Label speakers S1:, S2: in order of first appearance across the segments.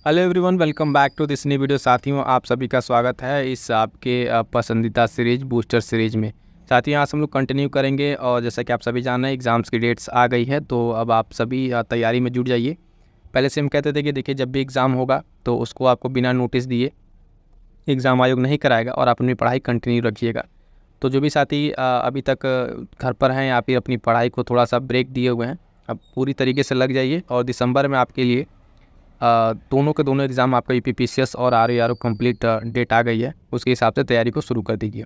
S1: Hello everyone, welcome back to this new video. साथियों, आप सभी का स्वागत है इस आपके पसंदीदा सीरीज बूस्टर सीरीज में। साथियों, आज हम लोग कंटिन्यू करेंगे और जैसा कि आप सभी जान रहे हैं एग्ज़ाम्स की डेट्स आ गई है, तो अब आप सभी तैयारी में जुट जाइए। पहले से हम कहते थे कि देखिए, जब भी एग्ज़ाम होगा तो उसको आपको बिना नोटिस दिए एग्ज़ाम आयोग नहीं कराएगा और आप अपनी पढ़ाई कंटिन्यू रखिएगा। तो जो भी साथी अभी तक घर पर हैं या फिर अपनी पढ़ाई को थोड़ा सा ब्रेक दिए हुए हैं, अब पूरी तरीके से लग जाइए और दिसंबर में आपके लिए दोनों के दोनों एग्ज़ाम आपका यूपीपीसीएस और आरओ कंप्लीट डेट आ गई है, उसके हिसाब से तैयारी को शुरू कर दीजिए।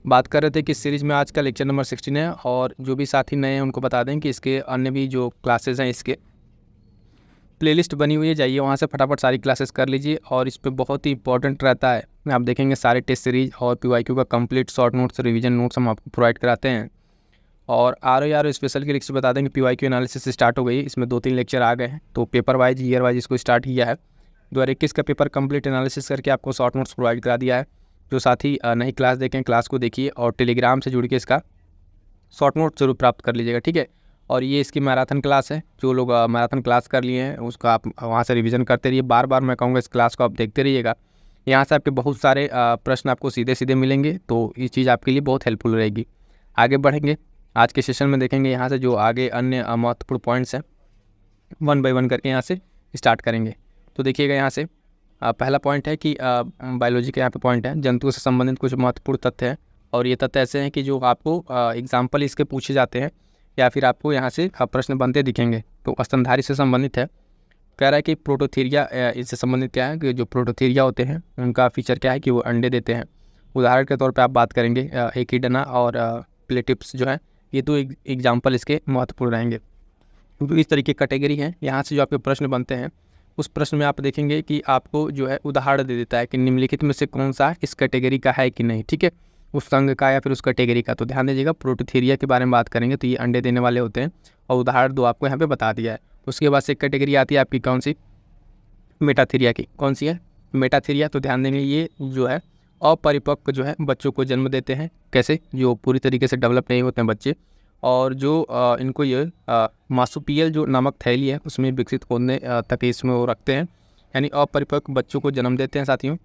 S1: बात कर रहे थे कि इस सीरीज़ में आज का लेक्चर नंबर 16 है और जो भी साथी नए हैं उनको बता दें कि इसके अन्य भी जो क्लासेस हैं इसके प्लेलिस्ट बनी हुई है, जाइए वहाँ से फटाफट सारी क्लासेस कर लीजिए। और इस पर बहुत ही इंपॉर्टेंट रहता है, आप देखेंगे सारे टेस्ट सीरीज और पीवाईक्यू का complete short notes revision notes हम आपको प्रोवाइड कराते हैं। और आर स्पेशल के लेक्चर बता देंगे, पीवाईक्यू एनालिसिस स्टार्ट हो गई, इसमें 2-3 लेक्चर आ गए हैं, तो पेपर वाइज ईयर वाइज इसको स्टार्ट किया है। 2021 का पेपर कंप्लीट एनालिसिस करके आपको शॉर्ट नोट्स प्रोवाइड करा दिया है। जो साथी नई क्लास देखें, क्लास को देखिए और टेलीग्राम से जुड़ के इसका शॉर्ट नोट जरूर प्राप्त कर लीजिएगा, ठीक है। और ये इसकी मैराथन क्लास है, जो लोग मैराथन क्लास कर लिए हैं उसका आप वहाँ से रिवीजन करते रहिए। बार बार मैं कहूँगा इस क्लास को आप देखते रहिएगा, यहाँ से आपके बहुत सारे प्रश्न आपको सीधे सीधे मिलेंगे, तो ये चीज़ आपके लिए बहुत हेल्पफुल रहेगी। आगे बढ़ेंगे, आज के सेशन में देखेंगे यहाँ से जो आगे अन्य महत्वपूर्ण पॉइंट्स हैं, वन बाय वन करके यहाँ से स्टार्ट करेंगे। तो देखिएगा यहाँ से पहला पॉइंट है कि बायोलॉजी का यहाँ पे पॉइंट है, जंतुओं से संबंधित कुछ महत्वपूर्ण तथ्य हैं। और ये तथ्य ऐसे हैं कि जो आपको एग्जाम्पल इसके पूछे जाते हैं या फिर आपको यहाँ से प्रश्न बनते दिखेंगे। तो स्तनधारी से संबंधित है, कह रहा है कि प्रोटोथीरिया, इससे संबंधित क्या है कि जो प्रोटोथीरिया होते हैं उनका फीचर क्या है कि वो अंडे देते हैं। उदाहरण के तौर पे आप बात करेंगे एकिडना और प्लेटिप्स जो है, ये तो एग्जाम्पल इसके महत्वपूर्ण रहेंगे। तो इस तरीके की कैटेगरी है, यहाँ से जो आपके प्रश्न बनते हैं उस प्रश्न में आप देखेंगे कि आपको जो है उदाहरण दे देता है कि निम्नलिखित में से कौन सा इस कैटेगरी का है कि नहीं, ठीक है, उस संघ का या फिर उस कैटेगरी का। तो ध्यान दीजिएगा, प्रोटोथीरिया के बारे में बात करेंगे तो ये अंडे देने वाले होते हैं और उदाहरण दो आपको यहाँ पे बता दिया है। उसके बाद से एक कैटेगरी आती है आपकी कौन सी, मेटाथीरिया की। कौन सी है, मेटाथीरिया। तो ध्यान देंगे ये जो है अपरिपक्व जो है बच्चों को जन्म देते हैं। कैसे, जो पूरी तरीके से डेवलप नहीं होते हैं बच्चे, और जो इनको ये मार्सुपियल जो नामक थैली है उसमें विकसित होने तक इसमें वो रखते हैं, यानी अपरिपक्व बच्चों को जन्म देते हैं साथियों।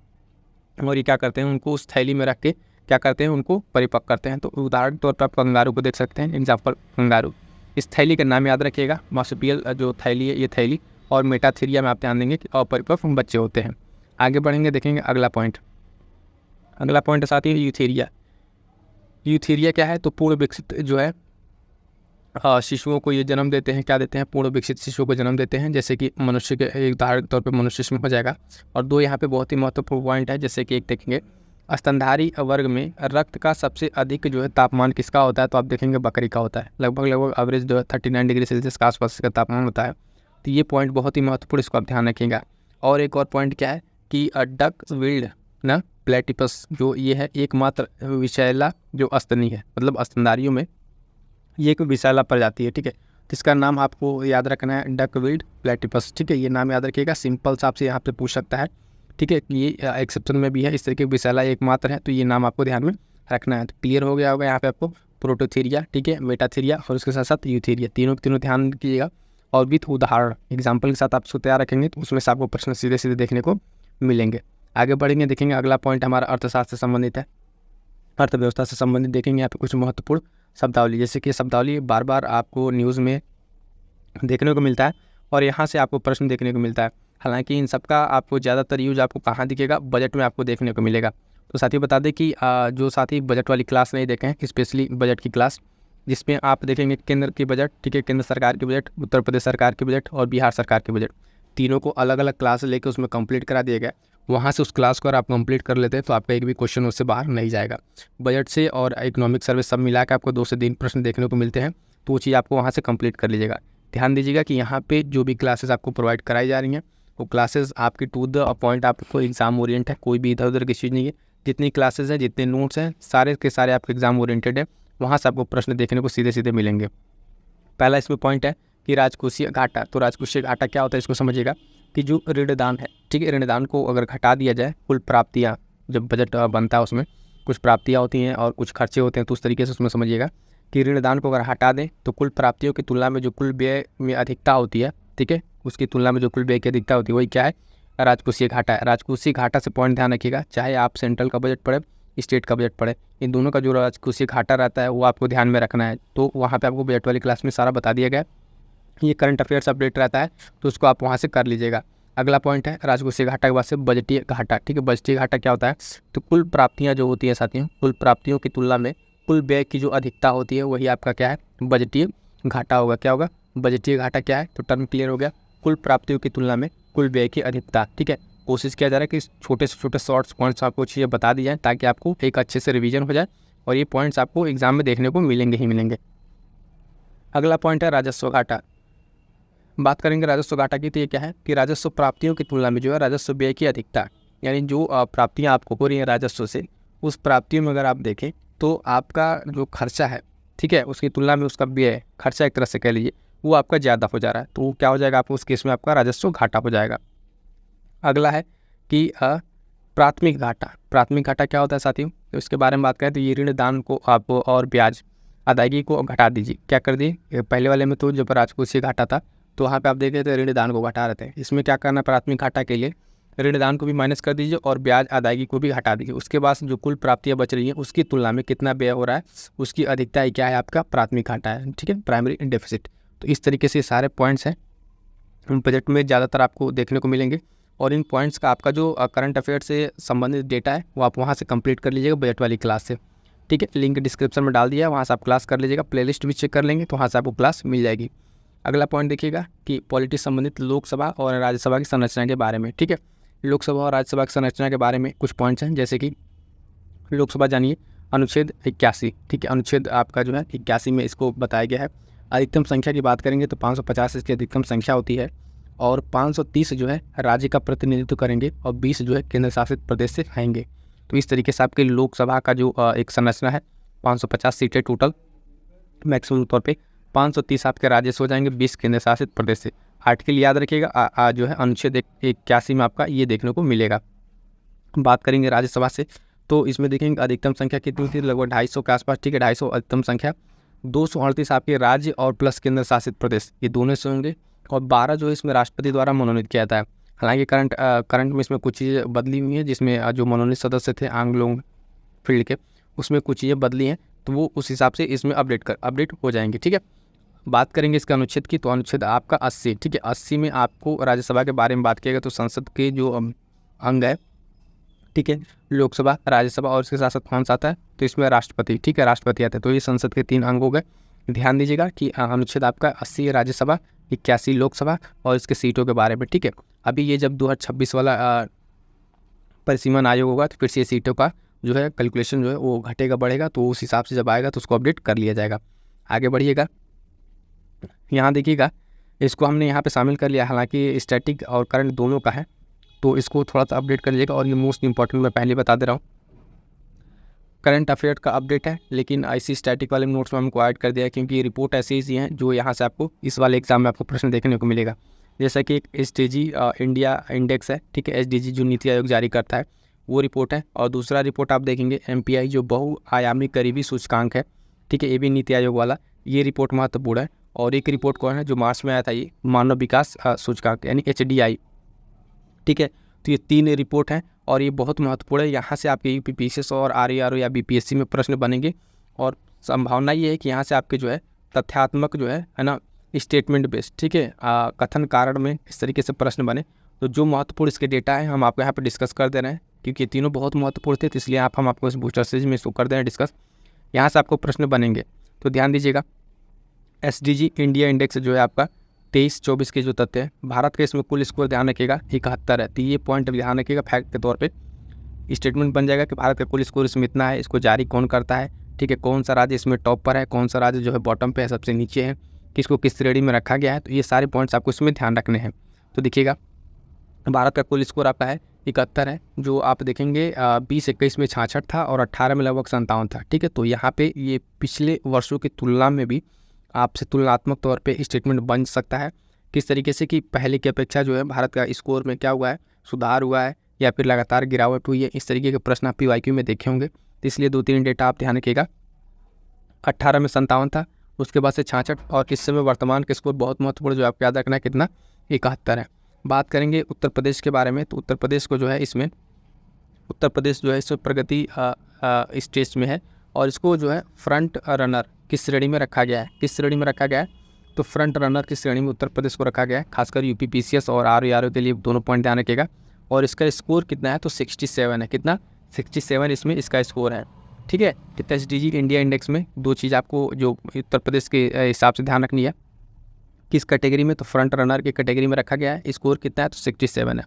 S1: और ये क्या करते हैं, उनको उस थैली में रख के क्या करते हैं, उनको परिपक्व करते हैं। तो उदाहरण के तौर पर आप कंगारू को देख सकते हैं, एग्जाम्पल कंगारू। इस थैली का नाम याद रखिएगा, मार्सुपियल जो थैली है ये थैली। और मेटाथीरिया में आप ध्यान देंगे कि अपरिपक्व बच्चे होते हैं। आगे बढ़ेंगे, देखेंगे अगला पॉइंट। अगला पॉइंट साथ ही यूथेरिया। यूथेरिया क्या है, तो पूर्ण विकसित जो है शिशुओं को ये जन्म देते हैं। क्या देते हैं, पूर्ण विकसित शिशुओं को जन्म देते हैं, जैसे कि मनुष्य के एक उदाहरण के तौर पे मनुष्य इसमें हो जाएगा। और दो यहाँ पे बहुत ही महत्वपूर्ण पॉइंट है, जैसे कि एक देखेंगे स्तनधारी वर्ग में रक्त का सबसे अधिक जो है तापमान किसका होता है, तो आप देखेंगे बकरी का होता है। लगभग एवरेज जो है 39 डिग्री सेल्सियस के आसपास का तापमान होता है। तो ये पॉइंट बहुत ही महत्वपूर्ण, इसको आप ध्यान रखिएगा। और एक और पॉइंट क्या है कि डक विल्ड ना प्लेटिपस, जो ये है एकमात्र विषैला जो स्तनी है, मतलब स्तनधारियों में ये एक विषैला प्रजाति है, ठीक है। तो इसका नाम आपको याद रखना है, डक विल्ड प्लेटिपस, ठीक है। ये नाम याद रखिएगा, सिंपल सा आपसे यहाँ पे पूछ सकता है, ठीक है। ये एक्सेप्शन में भी है, इस तरीके की विषैला एकमात्र है, तो ये नाम आपको ध्यान में रखना है। तो क्लियर हो गया होगा यहाँ पे आपको प्रोटोथीरिया, ठीक है, मेटाथीरिया और उसके साथ साथ यूथेरिया, तीनों तीनों ध्यान कीजिएगा। और विथ उदाहरण एग्जाम्पल के साथ आप उसको तैयार रखेंगे तो उसमें से आपको प्रश्न सीधे सीधे देखने को मिलेंगे। आगे बढ़ेंगे, देखेंगे अगला पॉइंट हमारा अर्थशास्त्र से संबंधित है, अर्थव्यवस्था से संबंधित। देखेंगे यहाँ पे कुछ महत्वपूर्ण शब्दावली, जैसे कि शब्दावली बार बार आपको न्यूज़ में देखने को मिलता है और यहाँ से आपको प्रश्न देखने को मिलता है। हालांकि इन सब का आपको ज़्यादातर यूज आपको कहाँ दिखेगा, बजट में आपको देखने को मिलेगा। तो साथी बता दें कि जो साथी बजट वाली क्लास नहीं देखें, स्पेशली बजट की क्लास, जिसमें आप देखेंगे केंद्र की बजट, ठीक है, केंद्र सरकार की बजट, उत्तर प्रदेश सरकार की बजट और बिहार सरकार की बजट, तीनों को अलग अलग क्लास लेकर उसमें कंप्लीट करा दिया गया। वहाँ से उस क्लास को अगर आप कंप्लीट कर लेते हैं तो आपका एक भी क्वेश्चन उससे बाहर नहीं जाएगा। बजट से और इकोनॉमिक सर्विस सब मिला के आपको 2 से 3 प्रश्न देखने को मिलते हैं, तो वो चीज़ आपको वहाँ से कंप्लीट कर लीजिएगा। ध्यान दीजिएगा कि यहाँ पे जो भी क्लासेस आपको प्रोवाइड कराई जा रही हैं वो क्लासेस आपकी टू द पॉइंट, आपको एग्जाम ओरिएंट है, कोई भी इधर उधर की चीज़ नहीं है। जितनी क्लासेस हैं, जितने नोट्स हैं, सारे के सारे आपके एग्जाम ओरिएंटेड है, वहाँ से आपको प्रश्न देखने को सीधे सीधे मिलेंगे। पहला इसमें पॉइंट है कि राजकोषीय घाटा। तो राजकोषीय घाटा क्या होता है, इसको समझिएगा कि जो ऋणदान है, ठीक है, ऋणदान को अगर घटा दिया जाए, कुल प्राप्तियाँ जब बजट बनता है उसमें कुछ प्राप्तियाँ होती हैं और कुछ खर्चे होते हैं, तो उस तरीके से उसमें समझिएगा कि ऋणदान को अगर हटा दें तो कुल प्राप्तियों की तुलना में जो कुल व्यय में अधिकता होती है, ठीक है, उसकी तुलना में जो कुल व्यय की अधिकता होती है वही क्या है, राजकोषीय घाटा है। राजकोषीय घाटा से पॉइंट ध्यान रखिएगा, चाहे आप सेंट्रल का बजट पढ़े, स्टेट का बजट पढ़े, इन दोनों का जो राजकोषीय घाटा रहता है वो आपको ध्यान में रखना है। तो वहाँ पे आपको बजट वाली क्लास में सारा बता दिया गया। ये करंट अफेयर्स अपडेट रहता है तो उसको आप वहाँ से कर लीजिएगा। अगला पॉइंट है राजकोषीय घाटा के बाद से बजटीय घाटा। ठीक है, बजटीय घाटा क्या होता है? तो कुल प्राप्तियाँ जो होती है साथियों, कुल प्राप्तियों की तुलना में कुल व्यय की जो अधिकता होती है वही आपका क्या है? बजटीय घाटा होगा। क्या होगा? बजटीय घाटा क्या है? तो टर्म क्लियर हो गया, कुल प्राप्तियों की तुलना में कुल व्यय की अधिकता। ठीक है, कोशिश किया जा रहा है कि छोटे से छोटे शॉर्ट्स पॉइंट्स आपको चीज़ें बता दी जाएँ ताकि आपको एक अच्छे से रिवीजन हो जाए और ये पॉइंट्स आपको एग्जाम में देखने को मिलेंगे ही मिलेंगे। अगला पॉइंट है राजस्व घाटा। बात करेंगे राजस्व घाटा की, तो ये क्या है कि राजस्व प्राप्तियों की तुलना में जो है राजस्व व्यय की अधिकता, यानी जो प्राप्तियाँ आपको हो रही हैं राजस्व से, उस प्राप्तियों में अगर आप देखें तो आपका जो खर्चा है, ठीक है, उसकी तुलना में उसका व्यय, खर्चा एक तरह से कह लीजिए, वो आपका ज़्यादा हो जा रहा है। तो वो क्या हो जाएगा? आपको उस केस में आपका राजस्व घाटा हो जाएगा। अगला है कि प्राथमिक घाटा। प्राथमिक घाटा क्या होता है साथियों? तो इसके बारे में बात करें तो ये ऋण दान को आप और ब्याज अदायगी को घटा दीजिए। क्या कर दिए? पहले वाले में तो जब राजकोषीय घाटा था तो वहाँ पे आप देख रहे थे ऋण दान को घटा रहे थे। इसमें क्या करना है? प्राथमिक घाटा के लिए ऋण दान को भी माइनस कर दीजिए और ब्याज अदायगी को भी हटा दीजिए। उसके बाद जो कुल प्राप्तियाँ बच रही हैं उसकी तुलना में कितना व्यय हो रहा है, उसकी अधिकता ही क्या है? आपका प्राथमिक घाटा है। ठीक है, प्राइमरी डेफिसिट। तो इस तरीके से सारे पॉइंट्स हैं बजट में ज़्यादातर आपको देखने को मिलेंगे और इन पॉइंट्स का आपका जो करंट अफेयर से संबंधित डेटा है वो आप वहाँ से कंप्लीट कर लीजिएगा बजट वाली क्लास से। ठीक है, लिंक डिस्क्रिप्शन में डाल दिया है, वहाँ से आप क्लास कर लीजिएगा। प्लेलिस्ट भी चेक कर लेंगे तो वहाँ से आपको क्लास मिल जाएगी। अगला पॉइंट देखिएगा कि पॉलिटिक्स संबंधित लोकसभा और राज्यसभा की संरचना के बारे में। ठीक है, लोकसभा और राज्यसभा की संरचना के बारे में कुछ पॉइंट्स हैं, जैसे कि लोकसभा जानिए अनुच्छेद 81। ठीक है, अनुच्छेद आपका जो है 81 में इसको बताया गया है। अधिकतम संख्या की बात करेंगे तो 550 इसकी अधिकतम संख्या होती है और 530 जो है राज्य का प्रतिनिधित्व करेंगे और 20 जो है केंद्र शासित प्रदेश से आएंगे। तो इस तरीके से आपके लोकसभा का जो एक संरचना है, 550 सीटें टोटल मैक्सिमम तौर पे, 530 आपके राज्य से हो जाएंगे, 20 केंद्र शासित प्रदेश से। आर्टिकल याद रखिएगा जो है अनुच्छेद 81 में आपका ये देखने को मिलेगा। बात करेंगे राज्यसभा से तो इसमें देखेंगे अधिकतम संख्या कितनी होती है? लगभग 250 के आसपास। ठीक है, 250 अधिकतम संख्या। 238 आपके राज्य और प्लस केंद्र शासित प्रदेश, ये दोनों से होंगे और 12 जो है इसमें राष्ट्रपति द्वारा मनोनीत किया जाता है। हालांकि करंट में इसमें कुछ चीज़ें बदली हुई हैं, जिसमें जो मनोनीत सदस्य थे आंग्लोंग फील्ड के, उसमें कुछ चीज़ें बदली हैं तो वो उस हिसाब से इसमें अपडेट हो जाएंगे। ठीक है, बात करेंगे इसका अनुच्छेद की, तो अनुच्छेद आपका 80। ठीक है, 80 में आपको राज्यसभा के बारे में बात किया गया, तो संसद के जो अंग है, ठीक है, लोकसभा, राज्यसभा और इसके साथ साथ कौन सा आता है? तो इसमें राष्ट्रपति। ठीक है, राष्ट्रपति आता है। तो ये संसद के 3 अंग हो गए। ध्यान दीजिएगा कि अनुच्छेद आपका 80 है राज्यसभा, 81 लोकसभा और इसके सीटों के बारे में। ठीक है, अभी ये जब 2026 वाला परिसीमन आयोग होगा तो फिर से ये सीटों का जो है कैलकुलेशन जो है वो घटेगा बढ़ेगा, तो उस हिसाब से जब आएगा तो उसको अपडेट कर लिया जाएगा। आगे बढ़िएगा, यहाँ देखिएगा, इसको हमने यहाँ पे शामिल कर लिया, हालांकि स्टैटिक और करंट दोनों का है, तो इसको थोड़ा सा अपडेट कर लीजिएगा। और ये मोस्ट इंपॉर्टेंट मैं पहले बता दे रहा हूँ, करंट अफेयर का अपडेट है, लेकिन ऐसी स्टैटिक वाले नोट्स में हमको ऐड कर दिया है क्योंकि ये रिपोर्ट ऐसी ही हैं जो यहाँ से आपको इस वाले एग्जाम में आपको प्रश्न देखने को मिलेगा। जैसा कि एक SDG इंडिया इंडेक्स है, ठीक है, SDG जो नीति आयोग जारी करता है वो रिपोर्ट है, और दूसरा रिपोर्ट आप देखेंगे MPI जो बहुआयामी करीबी सूचकांक है, ठीक है, ये भी नीति आयोग वाला, ये रिपोर्ट महत्वपूर्ण है। और एक रिपोर्ट कौन है जो मार्च में आया था, ये मानव विकास सूचकांक यानी HDI। ठीक है, तो ये 3 रिपोर्ट हैं और ये बहुत महत्वपूर्ण है। यहाँ से आपके UPPCS और RARO या BPSC में प्रश्न बनेंगे और संभावना ये है कि यहाँ से आपके जो है तथ्यात्मक जो है ना, स्टेटमेंट बेस्ड, ठीक है, कथन कारण में इस तरीके से प्रश्न बने। तो जो महत्वपूर्ण इसके डेटा है हम आपको यहाँ पर डिस्कस कर दे रहे हैं क्योंकि ये तीनों बहुत महत्वपूर्ण थे, तो इसलिए हम आपको इस बूस्टर सीरीज में इसको कर दे रहे हैं डिस्कस। यहाँ से आपको प्रश्न बनेंगे, तो ध्यान दीजिएगा। SDG इंडिया इंडेक्स जो है आपका 23-24 के जो तथ्य है, भारत के इसमें कुल स्कोर ध्यान रखिएगा 71 है। तो ये पॉइंट ध्यान रखिएगा, फैक्ट के तौर पे स्टेटमेंट बन जाएगा कि भारत का कुल स्कोर इसमें इतना है, इसको जारी कौन करता है, ठीक है, कौन सा राज्य इसमें टॉप पर है, कौन सा राज्य जो है बॉटम पे है, सबसे नीचे है, किसको किस श्रेणी में रखा गया है। तो ये सारे पॉइंट्स आपको इसमें ध्यान रखने हैं। तो देखिएगा भारत का कुल स्कोर आपका है 71 है, जो आप देखेंगे 20-21 में 66 था और 18 में लगभग 57 था। ठीक है, तो यहाँ पे ये पिछले वर्षों की तुलना में भी आपसे तुलनात्मक तौर पे स्टेटमेंट बन सकता है, किस तरीके से कि पहले की अपेक्षा जो है भारत का स्कोर में क्या हुआ है, सुधार हुआ है या फिर लगातार गिरावट हुई है। इस तरीके के प्रश्न आप PYQ में देखे होंगे, तो इसलिए 2-3 डेटा आप ध्यान रखिएगा। 18 में 57 था, उसके बाद से 66 और इस समय वर्तमान के स्कोर बहुत महत्वपूर्ण जो आपको याद रखना है कितना, 71 है। बात करेंगे उत्तर प्रदेश के बारे में, तो उत्तर प्रदेश को जो है इसमें उत्तर प्रदेश जो है इसमें प्रगति स्टेज में है और इसको जो है फ्रंट रनर किस श्रेणी में रखा गया है, किस श्रेणी में रखा गया है, तो फ्रंट रनर की श्रेणी में उत्तर प्रदेश को रखा गया है। खासकर यूपी पीसीएस और आरओ के लिए दोनों पॉइंट ध्यान रखिएगा। और इसका स्कोर कितना है, तो 67 है। कितना, 67 इसमें इसका स्कोर है। ठीक है, एसडीजी इंडिया इंडेक्स में दो चीज़ आपको जो उत्तर प्रदेश के हिसाब से ध्यान रखनी है, किस कैटेगरी में, तो फ्रंट रनर की कैटेगरी में रखा गया है। स्कोर कितना है, तो 67 है।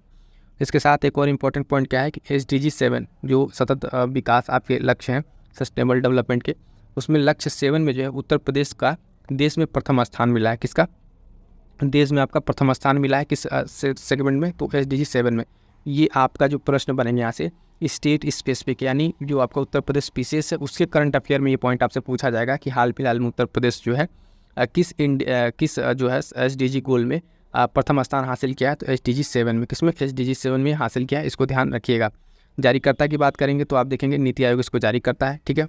S1: इसके साथ एक और इम्पॉर्टेंट पॉइंट क्या है कि SDG 7 जो सतत विकास आपके लक्ष्य हैं सस्टेनेबल डेवलपमेंट के, उसमें लक्ष्य 7 में जो है उत्तर प्रदेश का देश में प्रथम स्थान मिला है। किसका, देश में आपका प्रथम स्थान मिला है किस सेगमेंट में, तो SDG 7 में। ये आपका जो प्रश्न बनेंगे यहाँ से स्टेट स्पेसिफिक, यानी जो आपका उत्तर प्रदेश पीसीएस है उसके करंट अफेयर में ये पॉइंट आपसे पूछा जाएगा कि हाल फिलहाल में उत्तर प्रदेश जो है किस जो है SDG गोल में प्रथम स्थान हासिल किया है, तो SDG 7 में। किसमें, SDG 7 में हासिल किया है, इसको ध्यान रखिएगा। जारीकर्ता की बात करेंगे तो आप देखेंगे नीति आयोग इसको जारी करता है। ठीक है,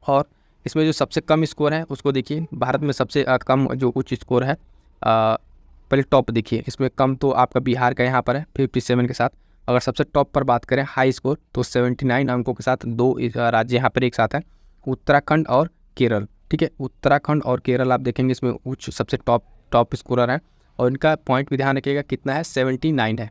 S1: और इसमें जो सबसे कम स्कोर है उसको देखिए, भारत में सबसे कम जो उच्च स्कोर है, पहले टॉप देखिए, इसमें कम तो आपका बिहार का यहाँ पर है 57 के साथ। अगर सबसे टॉप पर बात करें हाई स्कोर, तो 79 अंकों के साथ दो राज्य यहाँ पर एक साथ हैं, उत्तराखंड और केरल। ठीक है, उत्तराखंड और केरल आप देखेंगे इसमें उच्च सबसे टॉप स्कोरर है और इनका पॉइंट भी ध्यान रखिएगा कितना है, 79 है।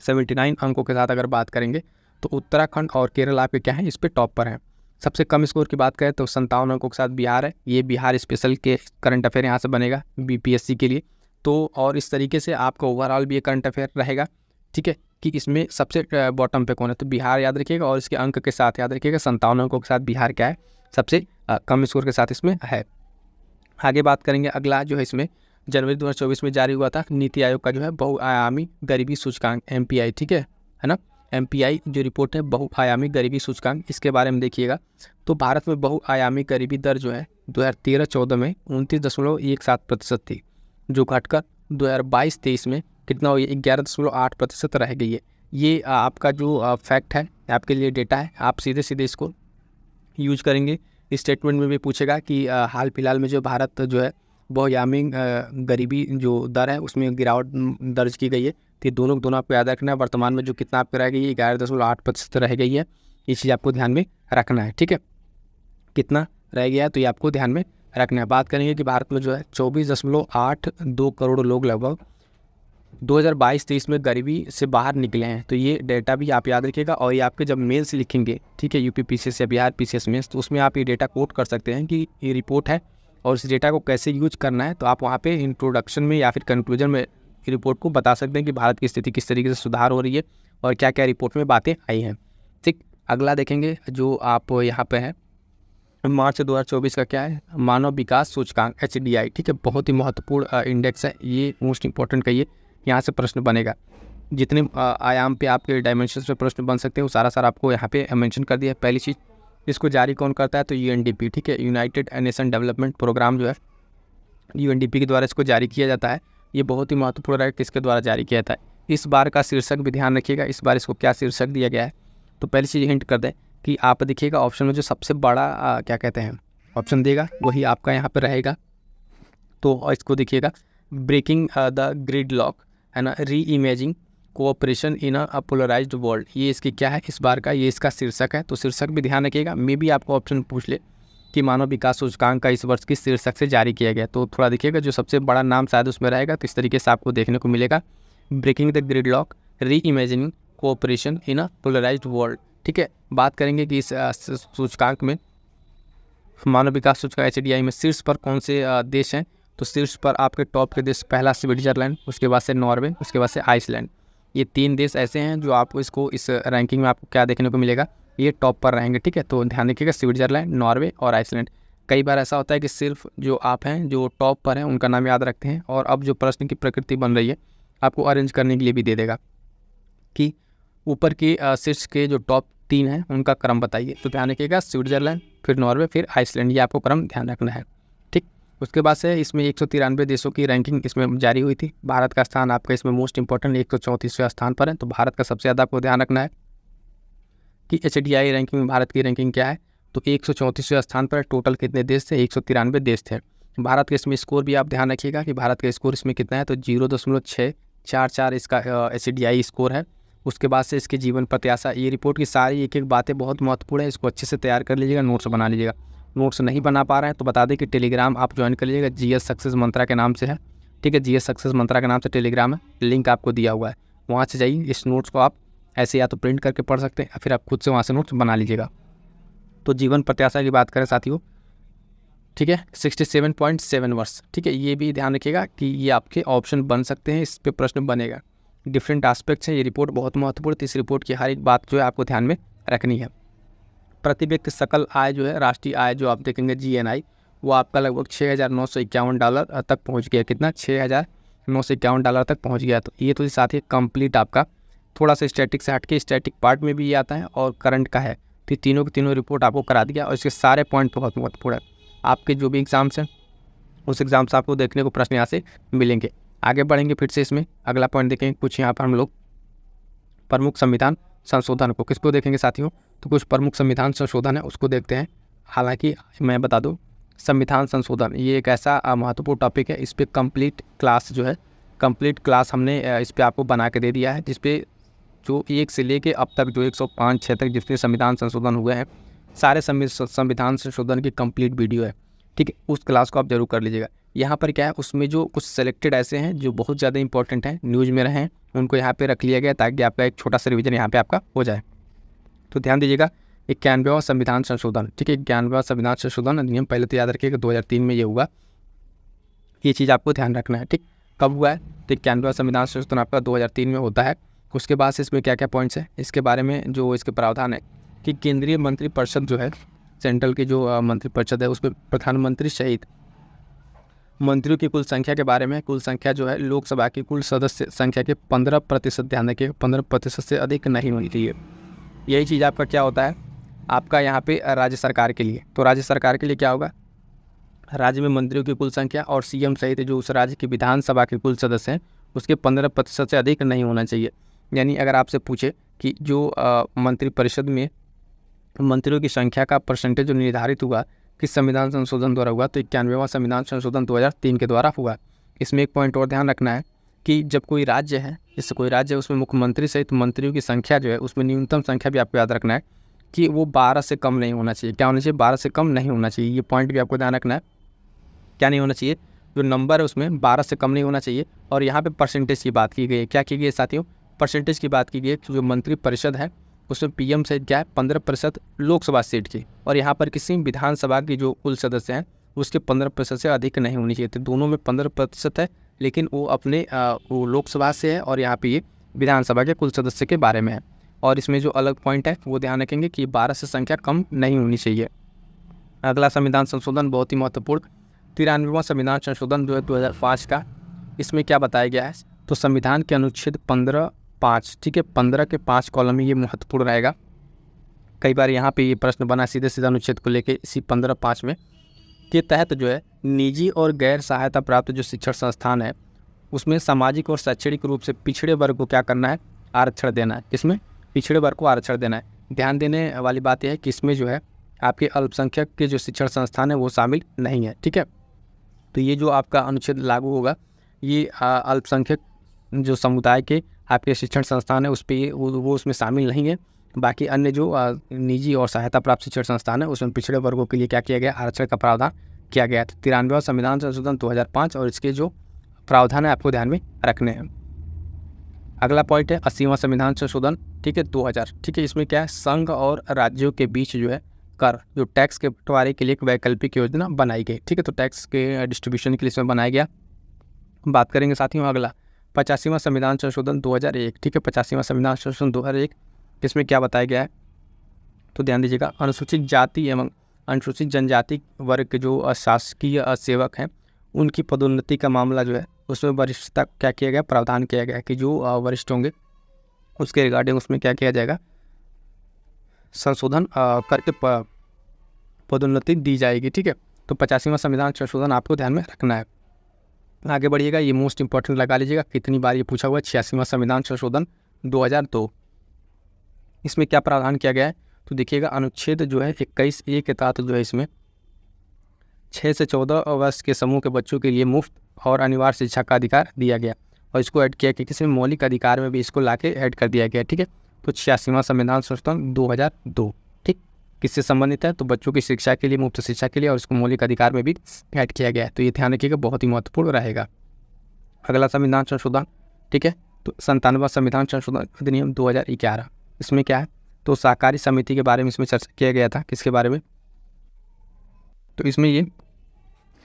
S1: 79 अंकों के साथ अगर बात करेंगे तो उत्तराखंड और केरल आपके क्या हैं, इस पे टॉप पर हैं। सबसे कम स्कोर की बात करें तो 57 अंकों के साथ बिहार है। ये बिहार स्पेशल के करंट अफेयर यहाँ से बनेगा BPSC के लिए। तो और इस तरीके से आपका ओवरऑल भी ये करंट अफेयर रहेगा। ठीक है, कि इसमें सबसे बॉटम पे कौन है, तो बिहार याद रखिएगा और इसके अंक के साथ याद रखिएगा 57 अंकों के साथ बिहार क्या है, सबसे कम स्कोर के साथ इसमें है। आगे बात करेंगे, अगला जो है इसमें जनवरी 2024 में जारी हुआ था नीति आयोग का जो है बहुआयामी गरीबी सूचकांक MPI। ठीक है ना, MPI जो रिपोर्ट है बहुआयामी गरीबी सूचकांक, इसके बारे में देखिएगा। तो भारत में बहुआयामी गरीबी दर जो है 2013-14 में 29.17% थी, जो घटकर 2022-23 में कितना हुई, 11.8% रह गई है। ये आपका जो फैक्ट है, आपके लिए डेटा है, आप सीधे सीधे इसको यूज करेंगे। इस स्टेटमेंट में भी पूछेगा कि हाल फिलहाल में जो भारत जो है बहुआयामी गरीबी जो दर है उसमें गिरावट दर्ज की गई है। तो ये दोनों आपको याद रखना है। वर्तमान में जो कितना आपको रह गई है, 11.8% रह गई है। ये चीज़ आपको ध्यान में रखना है। ठीक है, कितना रह गया है तो ये आपको ध्यान में रखना है। बात करेंगे कि भारत में जो है 24.82 करोड़ लोग लगभग 2022-23 में गरीबी से बाहर निकले हैं। तो ये डेटा भी आप याद रखिएगा और ये आपके जब मेल्स लिखेंगे, ठीक है, यूपी पीसीएस या बिहार पीसीएस मेल्स, तो उसमें आप ये डेटा कोट कर सकते हैं कि ये रिपोर्ट है और इस डेटा को कैसे यूज करना है। तो आप वहाँ पे इंट्रोडक्शन में या फिर कंक्लूजन में रिपोर्ट को बता सकते हैं कि भारत की स्थिति किस तरीके से सुधार हो रही है और क्या क्या रिपोर्ट में बातें आई हैं। ठीक, अगला देखेंगे जो आप यहाँ पे है मार्च 2024 का क्या है, मानव विकास सूचकांक HDI। ठीक है, बहुत ही महत्वपूर्ण इंडेक्स है, ये मोस्ट इंपॉर्टेंट कहिए, यहाँ से प्रश्न बनेगा। जितने आयाम पे आपके डायमेंशन पे प्रश्न बन सकते हैं वो सारा आपको यहाँ पे मेंशन कर दिया है। पहली चीज़, इसको जारी कौन करता है, तो UNDP। ठीक है, यूनाइटेड नेशन डेवलपमेंट प्रोग्राम जो है UNDP के द्वारा इसको जारी किया जाता है। ये बहुत ही महत्वपूर्ण है, किसके द्वारा जारी किया जाता है। इस बार का शीर्षक भी ध्यान रखिएगा, इस बार इसको क्या शीर्षक दिया गया है। तो पहली चीज़ हिंट कर दें कि आप देखिएगा ऑप्शन में जो सबसे बड़ा क्या कहते हैं ऑप्शन देगा वही आपका यहाँ पर रहेगा। तो इसको देखिएगा, ब्रेकिंग द ग्रिड लॉक है ना, reimaging cooperation in a polarised world, ये इसकी क्या है इस बार का, ये इसका शीर्षक है। तो शीर्षक भी ध्यान रखिएगा। मे भी आपको ऑप्शन पूछ ले कि मानव विकास सूचकांक का इस वर्ष किस शीर्षक से जारी किया गया, तो थोड़ा देखिएगा जो सबसे बड़ा नाम शायद उसमें रहेगा। तो इस तरीके से आपको देखने को मिलेगा, breaking the gridlock, reimagining cooperation in a polarised world. ठीक है, बात करेंगे कि इस सूचकांक में मानव विकास सूचकांक HDI में शीर्ष पर कौन से देश हैं, तो शीर्ष पर आपके टॉप के देश, पहला स्विट्जरलैंड, उसके बाद से नॉर्वे, उसके बाद से आइसलैंड। ये 3 देश ऐसे हैं जो आपको इसको इस रैंकिंग में आपको क्या देखने को मिलेगा, ये टॉप पर रहेंगे। ठीक है, तो ध्यान रखिएगा स्विट्जरलैंड, नॉर्वे और आइसलैंड। कई बार ऐसा होता है कि सिर्फ जो आप हैं जो टॉप पर हैं उनका नाम याद रखते हैं और अब जो प्रश्न की प्रकृति बन रही है आपको अरेंज करने के लिए भी दे देगा कि ऊपर के शीर्ष के जो टॉप 3 हैं उनका क्रम बताइए। तो ध्यान रखिएगा स्विट्जरलैंड, फिर नॉर्वे, फिर आइसलैंड, ये आपको क्रम ध्यान रखना है। ठीक, उसके बाद से इसमें 193 देशों की रैंकिंग इसमें जारी हुई थी। भारत का स्थान आपका इसमें मोस्ट इंपॉर्टेंट 134वें स्थान पर है। तो भारत का सबसे ज़्यादा आपको ध्यान रखना है कि HDI रैंकिंग में भारत की रैंकिंग क्या है, तो 134वें स्थान पर। टोटल कितने देश थे, 193 देश थे। भारत के इसमें स्कोर भी आप ध्यान रखिएगा कि भारत का स्कोर इसमें कितना है, तो 0.6 4 इसका ACDI स्कोर है। उसके बाद से इसके जीवन प्रत्याशा, ये रिपोर्ट की सारी एक एक बातें बहुत महत्वपूर्ण है, इसको अच्छे से तैयार कर लीजिएगा, नोट्स बना लीजिएगा। नोट्स नहीं बना पा रहे हैं तो बता दें कि टेलीग्राम आप ज्वाइन कर लीजिएगा, GS सक्सेस मंत्रा के नाम से है, ठीक है। GS सक्सेस मंत्रा के नाम से टेलीग्राम है, लिंक आपको दिया हुआ है, वहाँ से जाइए। इस नोट्स को आप ऐसे या तो प्रिंट करके पढ़ सकते हैं या फिर आप खुद से वहाँ से नोट्स बना लीजिएगा। तो जीवन प्रत्याशा की बात करें साथियों, ठीक है, 67.7 वर्ष, ठीक है। ये भी ध्यान रखिएगा कि ये आपके ऑप्शन बन सकते हैं, इस पे प्रश्न बनेगा। डिफरेंट एस्पेक्ट्स हैं, ये रिपोर्ट बहुत महत्वपूर्ण, इस रिपोर्ट की हर एक बात जो है आपको ध्यान में रखनी है। प्रति व्यक्ति सकल आय जो है, राष्ट्रीय आय जो आप देखेंगे GNI, वो आपका लगभग $6,951 तक पहुंच गया। कितना? $6,951 तक पहुंच गया। तो ये तो साथ ही कंप्लीट आपका थोड़ा सा स्टैटिक से हटके स्टैटिक पार्ट में भी ये आता है और करंट का है। तो तीनों की तीनों रिपोर्ट आपको करा दिया और इसके सारे पॉइंट बहुत महत्वपूर्ण है। आपके जो भी एग्जाम्स हैं उस एग्जाम से आपको देखने को प्रश्न यहाँ से मिलेंगे। आगे बढ़ेंगे फिर से, इसमें अगला पॉइंट देखेंगे कुछ यहाँ पर हम लोग प्रमुख संविधान संशोधन को किसको देखेंगे साथियों, तो कुछ प्रमुख संविधान संशोधन है उसको देखते हैं। हालांकि मैं बता दूं, संविधान संशोधन ये एक ऐसा महत्वपूर्ण टॉपिक है, इस पर कंप्लीट क्लास जो है, कंप्लीट क्लास हमने इस पर आपको बना के दे दिया है, जिसपे जो 1 से लेके अब तक जो 105-6 तक जितने संविधान संशोधन हुए हैं, सारे संविधान संशोधन की कंप्लीट वीडियो है, ठीक है। उस क्लास को आप जरूर कर लीजिएगा। यहाँ पर क्या है, उसमें जो कुछ सेलेक्टेड ऐसे हैं जो बहुत ज़्यादा इंपॉर्टेंट हैं, न्यूज़ में रहे हैं, उनको यहाँ पे रख लिया गया ताकि आपका एक छोटा सा रिवीजन यहाँ पे आपका हो जाए। तो ध्यान दीजिएगा, 91वां संविधान संशोधन, ठीक है। 91वां संविधान संशोधन अधिनियम, पहले तो याद रखिएगा 2003 में ये हुआ, ये चीज़ आपको ध्यान रखना है, ठीक। कब हुआ है, तो 91वां संविधान संशोधन आपका 2003 में होता है। उसके बाद से इसमें क्या क्या पॉइंट्स हैं, इसके बारे में जो इसके प्रावधान है कि केंद्रीय मंत्रिपरिषद जो है, सेंट्रल की जो मंत्रिपरिषद है, उसमें प्रधानमंत्री सहित मंत्रियों की कुल संख्या के बारे में, कुल संख्या जो है लोकसभा की कुल सदस्य संख्या के 15%, ध्यान रखिए 15% से अधिक नहीं होनी चाहिए। यही चीज़ आपका क्या होता है आपका यहाँ पे राज्य सरकार के लिए। तो राज्य सरकार के लिए क्या होगा, राज्य में मंत्रियों की कुल संख्या और CM सहित जो उस राज्य की विधानसभा के कुल सदस्य हैं उसके 15% से अधिक नहीं होना चाहिए। यानी अगर आपसे पूछे कि जो मंत्रिपरिषद में मंत्रियों की संख्या का परसेंटेज जो निर्धारित हुआ किस संविधान संशोधन द्वारा हुआ, तो 91वां संविधान संशोधन 2003 के द्वारा हुआ। इसमें एक पॉइंट और ध्यान रखना है कि जब कोई राज्य है, जैसे कोई राज्य है, उसमें मुख्यमंत्री सहित मंत्रियों की संख्या जो है, उसमें न्यूनतम संख्या भी आपको याद रखना है कि वो 12 से कम नहीं होना चाहिए। क्या होना चाहिए, 12 से कम नहीं होना चाहिए। ये पॉइंट भी आपको ध्यान रखना है, क्या नहीं होना चाहिए, जो नंबर है उसमें 12 से कम नहीं होना चाहिए। और यहाँ पे परसेंटेज की बात की गई है, क्या की गई है साथियों, परसेंटेज की बात की गई है। जो मंत्रिपरिषद है उसमें PM से क्या है 15% लोकसभा सीट की, और यहाँ पर किसी विधानसभा की जो कुल सदस्य हैं उसके 15% से अधिक नहीं होनी चाहिए। तो दोनों में 15% है, लेकिन वो अपने वो लोकसभा से है और यहाँ पे ये विधानसभा के कुल सदस्य के बारे में है। और इसमें जो अलग पॉइंट है वो ध्यान रखेंगे कि 12 से संख्या कम नहीं होनी चाहिए। अगला संविधान संशोधन बहुत ही महत्वपूर्ण, 93वां संविधान संशोधन जो है 2005 का। इसमें क्या बताया गया है, तो संविधान के अनुच्छेद 15(5), ठीक है, 15 के 5 कॉलम में ये महत्वपूर्ण रहेगा। कई बार यहाँ पे ये प्रश्न बना सीधे सीधा अनुच्छेद को लेके, इसी 15(5) में के तहत जो है निजी और गैर सहायता प्राप्त जो शिक्षण संस्थान है उसमें सामाजिक और शैक्षणिक रूप से पिछड़े वर्ग को क्या करना है, आरक्षण देना है। इसमें पिछड़े वर्ग को आरक्षण देना है। ध्यान देने वाली बात यह है कि इसमें जो है आपके अल्पसंख्यक के जो शिक्षण संस्थान है वो शामिल नहीं है, ठीक है। तो ये जो आपका अनुच्छेद लागू होगा, ये अल्पसंख्यक जो समुदाय के आपके शिक्षण संस्थान है उस पर वो उसमें शामिल नहीं है। बाकी अन्य जो निजी और सहायता प्राप्त शिक्षण संस्थान है उसमें पिछड़े वर्गों के लिए क्या किया गया, आरक्षण का प्रावधान किया गया है। 93वां संविधान संशोधन 2005 और इसके जो प्रावधान है आपको ध्यान में रखने हैं। अगला पॉइंट है 80वां संविधान संशोधन, ठीक है, 2000, ठीक है। इसमें क्या है, संघ और राज्यों के बीच जो है कर जो टैक्स के बंटवारे के लिए एक वैकल्पिक योजना बनाई गई, ठीक है। तो टैक्स के डिस्ट्रीब्यूशन के लिए इसमें बनाया गया। बात करेंगे साथियों अगला 85वां संविधान संशोधन 2001, ठीक है, 85वां संविधान संशोधन 2001। इसमें क्या बताया गया है, तो ध्यान दीजिएगा, अनुसूचित जाति एवं अनुसूचित जनजाति वर्ग के जो शासकीय सेवक हैं उनकी पदोन्नति का मामला जो है उसमें वरिष्ठता क्या किया गया, प्रावधान किया गया कि जो वरिष्ठ होंगे उसके रिगार्डिंग उसमें क्या किया जाएगा, संशोधन करके पदोन्नति दी जाएगी, ठीक है। तो 85वां संविधान संशोधन आपको ध्यान में रखना है। आगे बढ़िएगा, ये मोस्ट इंपॉर्टेंट लगा लीजिएगा, कितनी बार ये पूछा हुआ है, 86वां संविधान संशोधन 2002। इसमें क्या प्रावधान किया गया है, तो देखिएगा अनुच्छेद जो है 21(a) के तहत जो है इसमें 6 से 14 वर्ष के समूह के बच्चों के लिए मुफ्त और अनिवार्य शिक्षा का अधिकार दिया गया। और इसको ऐड किया कि किसी मौलिक अधिकार में भी इसको लाके ऐड कर दिया गया। ठीक है, तो 86वां संविधान संशोधन 2002 ठीक किससे संबंधित है, तो बच्चों की शिक्षा के लिए, मुफ्त शिक्षा के लिए, और इसको मौलिक अधिकार में भी ऐड किया गया है। तो ये ध्यान रखिएगा, बहुत ही महत्वपूर्ण रहेगा। अगला संविधान संशोधन ठीक है, तो 97वां संविधान संशोधन अधिनियम 2011। इसमें क्या है, तो सहकारी समिति के बारे में इसमें चर्चा किया गया था। किसके बारे में, तो इसमें ये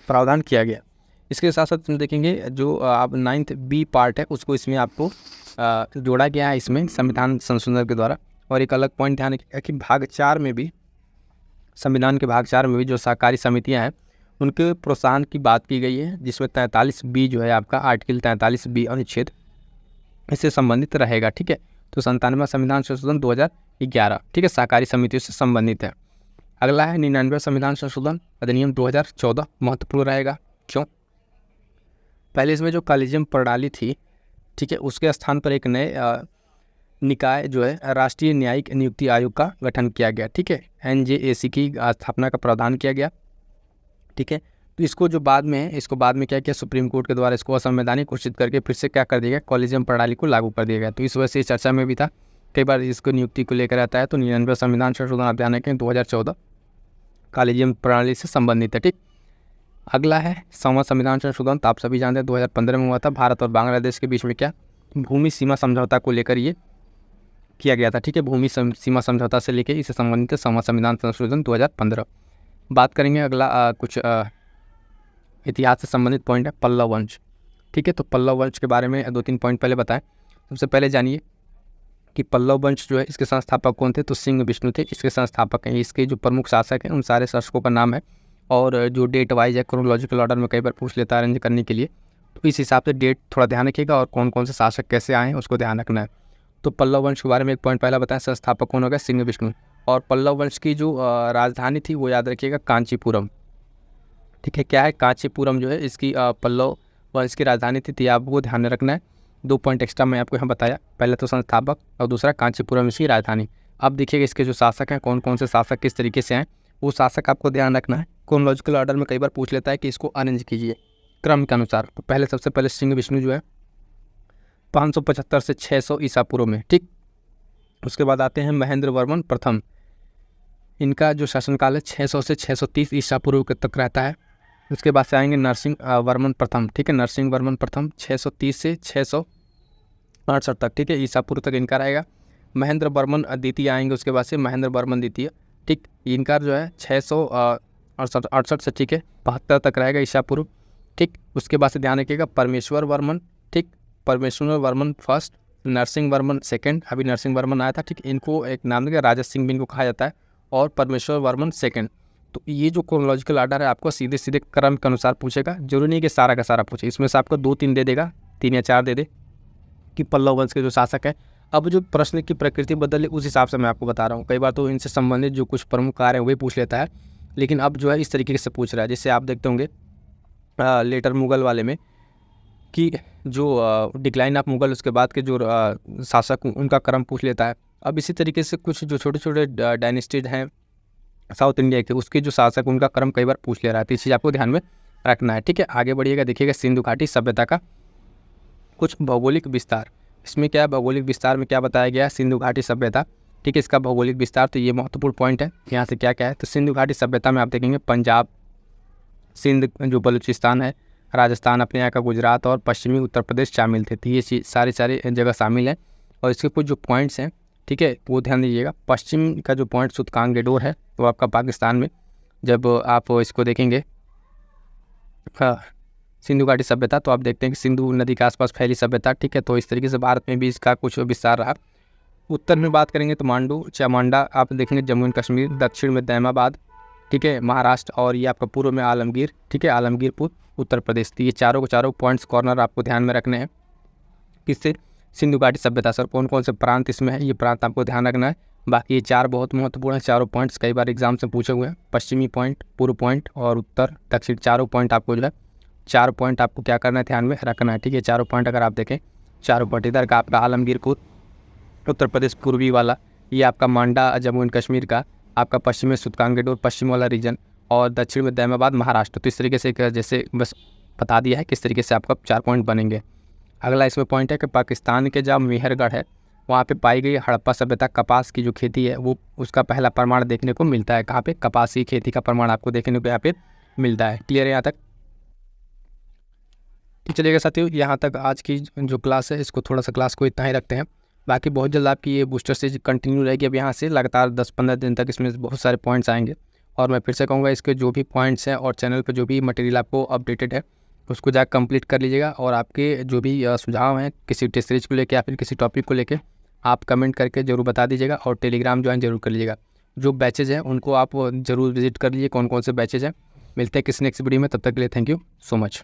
S1: प्रावधान किया गया। इसके साथ साथ देखेंगे जो आप 9th B पार्ट है उसको इसमें आपको जोड़ा गया है इसमें संविधान संशोधन के द्वारा। और एक अलग पॉइंट ध्यान रखिएगा कि भाग 4 में भी, संविधान के भाग 4 में भी जो सहकारी समितियां हैं उनके प्रोत्साहन की बात की गई है, जिसमें 43B जो है आपका आर्टिकल 43B अनुच्छेद इससे संबंधित रहेगा। ठीक है, तो 97वां संविधान संशोधन 2011 ठीक है, सहकारी समितियों से संबंधित है। अगला है 99वां संविधान संशोधन अधिनियम 2014, महत्वपूर्ण रहेगा। क्यों, पहले इसमें जो कॉलेजियम प्रणाली थी ठीक है, उसके स्थान पर एक नए निकाय जो है राष्ट्रीय न्यायिक नियुक्ति आयोग का गठन किया गया। ठीक है, NJAC की स्थापना का प्रावधान किया गया। ठीक है, तो इसको जो बाद में है, इसको बाद में क्या किया, सुप्रीम कोर्ट के द्वारा इसको असंवैधानिक घोषित करके फिर से क्या कर दिया गया, कॉलेजियम प्रणाली को लागू कर दिया गया। तो इस वजह से चर्चा में भी था, कई बार इसको नियुक्ति को लेकर आता है। तो 99वां संविधान संशोधन आप ध्यान रखें 2014 कॉलेजियम प्रणाली से संबंधित है। ठीक, अगला है 100वां संविधान संशोधन, तो आप सभी जानते हैं 2015 में हुआ था। भारत और बांग्लादेश के बीच में क्या भूमि सीमा समझौता को लेकर ये किया गया था। ठीक है, भूमि सीमा समझौता से लेकर इससे संबंधित 100वां संविधान संशोधन 2015। बात करेंगे अगला कुछ इतिहास से संबंधित पॉइंट है, पल्लव वंश। ठीक है, तो पल्लव वंश के बारे में 2-3 पॉइंट पहले बताएं। सबसे पहले जानिए कि पल्लव वंश जो है इसके संस्थापक कौन थे, तो सिंह विष्णु थे इसके संस्थापक हैं। इसके जो प्रमुख शासक हैं उन सारे शासकों का नाम है, और जो डेट वाइज है क्रोनोलॉजिकल ऑर्डर में कई बार पूछ लेता है अरेंज करने के लिए, तो इस हिसाब से डेट थोड़ा ध्यान रखिएगा और कौन कौन से शासक कैसे आए हैं उसको ध्यान रखना है। तो पल्लव वंश के बारे में एक पॉइंट पहला बताएं, संस्थापक कौन हो गया, सिंह विष्णु। और पल्लव वंश की जो राजधानी थी वो याद रखिएगा कांचीपुरम। ठीक है, क्या है, कांचीपुरम जो है इसकी पल्लव वंश की राजधानी थी, आपको ध्यान में रखना है। 2 पॉइंट एक्स्ट्रा मैं आपको यहाँ बताया, पहला तो संस्थापक और दूसरा कांचीपुरम इसकी राजधानी। अब देखिएगा इसके जो शासक हैं कौन कौन से शासक किस तरीके से हैं, वो शासक आपको ध्यान रखना है। क्रोनोलॉजिकल ऑर्डर में कई बार पूछ लेता है कि इसको अरेंज कीजिए क्रम के अनुसार। तो पहले सबसे पहले सिंह विष्णु जो है 575 से 600 ईसा पूर्व में। ठीक, उसके बाद आते हैं महेंद्र वर्मन प्रथम, इनका जो शासनकाल है 600 से 630 ईसा पूर्व तक रहता है। उसके बाद से आएंगे नरसिंह वर्मन प्रथम। ठीक है, नरसिंह वर्मन प्रथम 630 से 668 तक। ठीक है, ईसा पूर्व तक इनका रहेगा। महेंद्र वर्मन द्वितीय आएंगे, उसके बाद से महेंद्र वर्मन द्वितीय। ठीक, इनका जो है 668 से ठीक है 72 तक रहेगा ईसा पूर्व। ठीक, उसके बाद से ध्यान रखिएगा परमेश्वर वर्मन। ठीक, परमेश्वर वर्मन फर्स्ट, नरसिंह वर्मन सेकंड, अभी नरसिंह वर्मन आया था। ठीक, इनको एक नाम देगा राजा सिंह भी इनको कहा जाता है, और परमेश्वर वर्मन सेकंड। तो ये जो क्रोनोलॉजिकल ऑर्डर है आपको सीधे सीधे क्रम के अनुसार पूछेगा, जरूरी नहीं कि सारा का सारा पूछे, इसमें से आपको 2-3 दे देगा, 3 या 4 दे दे कि पल्लव वंश के जो शासक है। अब जो प्रश्न की प्रकृति बदले उस हिसाब से मैं आपको बता रहा हूँ। कई बार तो इनसे संबंधित जो कुछ प्रमुख कार्य हैं वही पूछ लेता है, लेकिन अब जो है इस तरीके से पूछ रहा है। जैसे आप देखते होंगे लेटर मुगल वाले में कि जो डिक्लाइन ऑफ मुगल उसके बाद के जो शासक उनका क्रम पूछ लेता है। अब इसी तरीके से कुछ जो छोटे छोटे डायनेस्टीज हैं साउथ इंडिया के, उसके जो शासक उनका क्रम कई बार पूछ ले रहा है। तो इस चीज़ आपको ध्यान में रखना है। ठीक है, आगे बढ़िएगा, देखिएगा सिंधु घाटी सभ्यता का कुछ भौगोलिक विस्तार। इसमें क्या है, भौगोलिक विस्तार में क्या बताया गया है, सिंधु घाटी सभ्यता। ठीक है, इसका भौगोलिक विस्तार, तो ये महत्वपूर्ण पॉइंट है। यहाँ से क्या क्या है, तो सिंधु घाटी सभ्यता में आप देखेंगे पंजाब, सिंध जो बलूचिस्तान है, राजस्थान अपने यहाँ का, गुजरात और पश्चिमी उत्तर प्रदेश शामिल थे। तो ये सारी जगह शामिल है। और इसके कुछ जो पॉइंट्स हैं ठीक है वो ध्यान दीजिएगा। पश्चिम का जो पॉइंट सुतकांगेडोर है वो आपका पाकिस्तान में, जब आप इसको देखेंगे सिंधु घाटी सभ्यता, तो आप देखते हैं कि सिंधु नदी के आसपास फैली सभ्यता। ठीक है, तो इस तरीके से भारत में भी इसका कुछ विस्तार रहा। उत्तर में बात करेंगे तो मांडू चामुंडा आप देखेंगे जम्मू एंड कश्मीर, दक्षिण में दैमाबाद, ठीक है महाराष्ट्र, और ये आपका पूर्व में आलमगीर, ठीक है आलमगीरपुर उत्तर प्रदेश। तो ये चारों के चारों पॉइंट्स कॉर्नर आपको ध्यान में रखने हैं। किससे, सिंधु घाटी सभ्यता। सर कौन कौन से प्रांत इसमें है, ये प्रांत आपको ध्यान रखना है। बाकी ये 4 बहुत महत्वपूर्ण है, चारों पॉइंट्स कई बार एग्जाम से पूछे हुए हैं। पश्चिमी पॉइंट, पूर्व पॉइंट और उत्तर दक्षिण, चारों पॉइंट आपको जो है 4 पॉइंट आपको क्या करना है, ध्यान में रखना है। ठीक है, चारों पॉइंट अगर आप देखें, चारों पॉइंट इधर का आपका आलमगीरपुर उत्तर प्रदेश पूर्वी वाला, ये आपका मांडा जम्मू एंड कश्मीर का, आपका पश्चिम में सुतकांगेडोर पश्चिम वाला रीजन, और दक्षिण में दैमाबाद महाराष्ट्र। तो इस तरीके से जैसे बस बता दिया है किस तरीके से आपका 4 पॉइंट बनेंगे। अगला इसमें पॉइंट है कि पाकिस्तान के जहाँ मेहरगढ़ है वहाँ पे पाई गई हड़प्पा सभ्यता कपास की जो खेती है वो उसका पहला प्रमाण देखने को मिलता है। कहाँ पे? कपास की खेती का प्रमाण आपको देखने को यहाँ पे मिलता है। क्लियर है यहाँ तक? तो चलिएगा साथियों, यहाँ तक आज की जो क्लास है इसको थोड़ा सा क्लास को इतना ही रखते हैं। बाकी बहुत जल्द आपकी ये बूस्टर सीरीज कंटिन्यू रहेगी। अब यहाँ से लगातार 10-15 दिन तक इसमें बहुत सारे पॉइंट्स आएंगे। और मैं फिर से कहूँगा, इसके जो भी पॉइंट्स हैं और चैनल पर जो भी मटेरियल आपको अपडेटेड है उसको जाकर कंप्लीट कर लीजिएगा। और आपके जो भी सुझाव हैं किसी टेस्ट सीरीज को लेकर या फिर किसी टॉपिक को लेकर आप कमेंट करके ज़रूर बता दीजिएगा। और टेलीग्राम ज्वाइन जरूर कर लीजिएगा। जो बैचेज हैं उनको आप ज़रूर विजिट कर लीजिए, कौन कौन से बैचेज हैं। मिलते हैं किसी नेक्स्ट वीडियो में, तब तक के लिए थैंक यू सो मच।